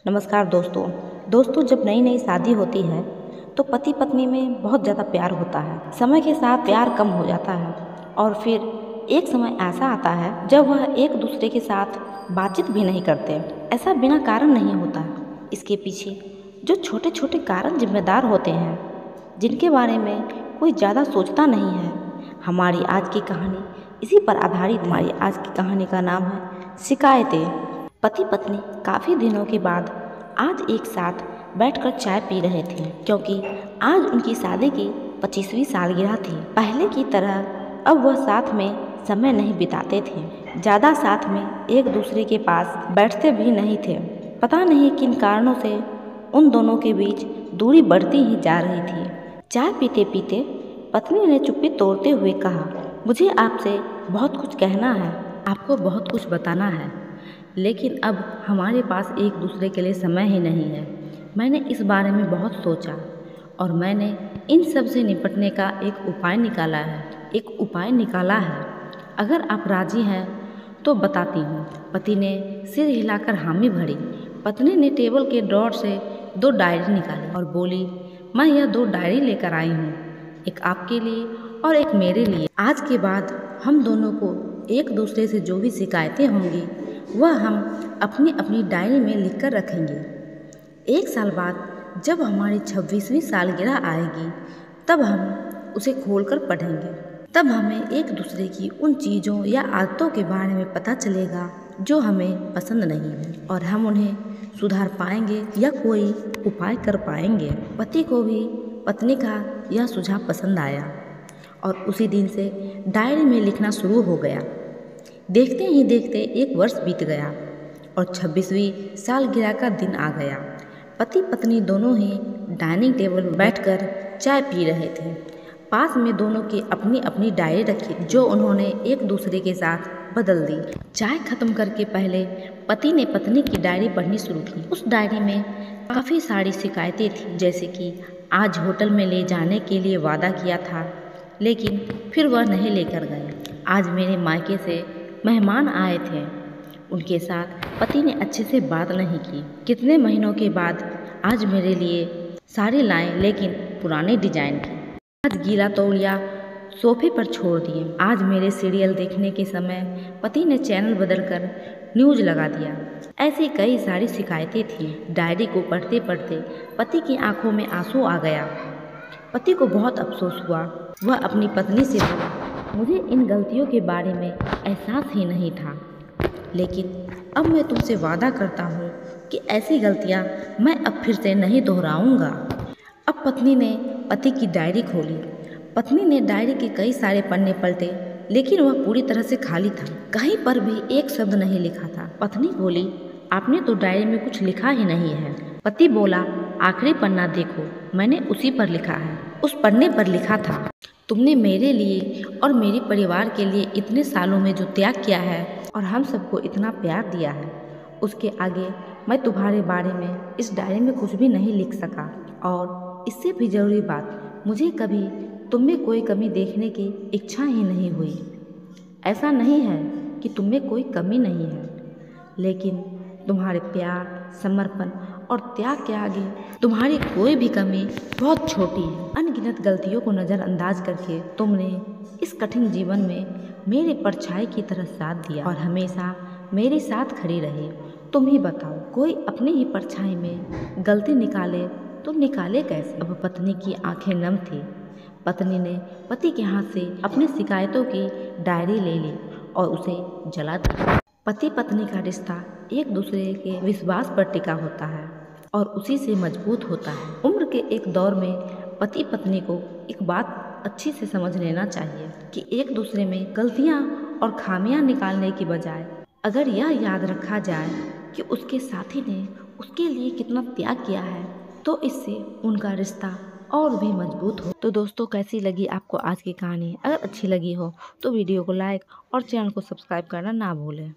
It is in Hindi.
नमस्कार दोस्तों, जब नई नई शादी होती है तो पति पत्नी में बहुत ज़्यादा प्यार होता है। समय के साथ प्यार कम हो जाता है और फिर एक समय ऐसा आता है जब वह एक दूसरे के साथ बातचीत भी नहीं करते। ऐसा बिना कारण नहीं होता। इसके पीछे जो छोटे छोटे कारण जिम्मेदार होते हैं, जिनके बारे में कोई ज़्यादा सोचता नहीं है। हमारी आज की कहानी इसी पर आधारित। हमारी आज की कहानी का नाम है शिकायतें। पति पत्नी काफ़ी दिनों के बाद आज एक साथ बैठकर चाय पी रहे थे, क्योंकि आज उनकी शादी की 25वीं सालगिरह थी। पहले की तरह अब वह साथ में समय नहीं बिताते थे, ज़्यादा साथ में एक दूसरे के पास बैठते भी नहीं थे। पता नहीं किन कारणों से उन दोनों के बीच दूरी बढ़ती ही जा रही थी। चाय पीते पीते पत्नी ने चुप्पी तोड़ते हुए कहा, मुझे आपसे बहुत कुछ कहना है, आपको बहुत कुछ बताना है, लेकिन अब हमारे पास एक दूसरे के लिए समय ही नहीं है। मैंने इस बारे में बहुत सोचा और मैंने इन सब से निपटने का एक उपाय निकाला है। अगर आप राजी हैं तो बताती हूँ। पति ने सिर हिलाकर हामी भरी। पत्नी ने टेबल के ड्रॉर से 2 डायरी निकाली और बोली, मैं यह 2 डायरी लेकर आई हूँ, एक आपके लिए और एक मेरे लिए। आज के बाद हम दोनों को एक दूसरे से जो भी शिकायतें होंगी वह हम अपनी अपनी डायरी में लिखकर रखेंगे। 1 साल बाद जब हमारी 26वीं सालगिरह आएगी तब हम उसे खोलकर पढ़ेंगे। तब हमें एक दूसरे की उन चीज़ों या आदतों के बारे में पता चलेगा जो हमें पसंद नहीं है, और हम उन्हें सुधार पाएंगे या कोई उपाय कर पाएंगे। पति को भी पत्नी का यह सुझाव पसंद आया और उसी दिन से डायरी में लिखना शुरू हो गया। देखते ही देखते 1 वर्ष बीत गया और 26वीं सालगिरह का दिन आ गया। पति पत्नी दोनों ही डाइनिंग टेबल पर बैठकर चाय पी रहे थे। पास में दोनों की अपनी अपनी डायरी रखी, जो उन्होंने एक दूसरे के साथ बदल दी। चाय खत्म करके पहले पति ने पत्नी की डायरी पढ़नी शुरू की। उस डायरी में काफ़ी सारी शिकायतें थी, जैसे कि आज होटल में ले जाने के लिए वादा किया था, लेकिन फिर वह नहीं लेकर गए। आज मेरे मायके से मेहमान आए थे, उनके साथ पति ने अच्छे से बात नहीं की। कितने महीनों के बाद आज मेरे लिए साड़ी लाए, लेकिन पुराने डिजाइन की। आज गीला तौलिया सोफे पर छोड़ दिए। आज मेरे सीरियल देखने के समय पति ने चैनल बदलकर न्यूज़ लगा दिया। ऐसी कई सारी शिकायतें थी। डायरी को पढ़ते पढ़ते पति की आंखों में आंसू आ गया। पति को बहुत अफसोस हुआ। वह अपनी पत्नी से बोला, मुझे इन गलतियों के बारे में एहसास ही नहीं था, लेकिन अब मैं तुमसे वादा करता हूँ कि ऐसी गलतियाँ मैं अब फिर से नहीं दोहराऊंगा। अब पत्नी ने पति की डायरी खोली। पत्नी ने डायरी के कई सारे पन्ने पलटे, लेकिन वह पूरी तरह से खाली था। कहीं पर भी एक शब्द नहीं लिखा था। पत्नी बोली, आपने तो डायरी में कुछ लिखा ही नहीं है। पति बोला, आखिरी पन्ना देखो, मैंने उसी पर लिखा है। उस पन्ने पर लिखा था, तुमने मेरे लिए और मेरे परिवार के लिए इतने सालों में जो त्याग किया है और हम सबको इतना प्यार दिया है, उसके आगे मैं तुम्हारे बारे में इस डायरी में कुछ भी नहीं लिख सका। और इससे भी ज़रूरी बात, मुझे कभी तुम में कोई कमी देखने की इच्छा ही नहीं हुई। ऐसा नहीं है कि तुम में कोई कमी नहीं है, लेकिन तुम्हारे प्यार, समर्पण और त्याग के आगे तुम्हारी कोई भी कमी बहुत छोटी है। अनगिनत गलतियों को नज़रअंदाज करके तुमने इस कठिन जीवन में मेरे परछाई की तरह साथ दिया और हमेशा मेरे साथ खड़ी रही। तुम ही बताओ, कोई अपनी ही परछाई में गलती निकाले तो निकाले कैसे? अब पत्नी की आंखें नम थी। पत्नी ने पति के हाथ से अपनी शिकायतों की डायरी ले ली और उसे जला दिया। पति पत्नी का रिश्ता एक दूसरे के विश्वास पर टिका होता है और उसी से मजबूत होता है। उम्र के एक दौर में पति पत्नी को एक बात अच्छी से समझ लेना चाहिए कि एक दूसरे में गलतियां और खामियां निकालने की बजाय अगर यह याद रखा जाए कि उसके साथी ने उसके लिए कितना त्याग किया है, तो इससे उनका रिश्ता और भी मजबूत हो। तो दोस्तों, कैसी लगी आपको आज की कहानी? अगर अच्छी लगी हो तो वीडियो को लाइक और चैनल को सब्सक्राइब करना ना भूलें।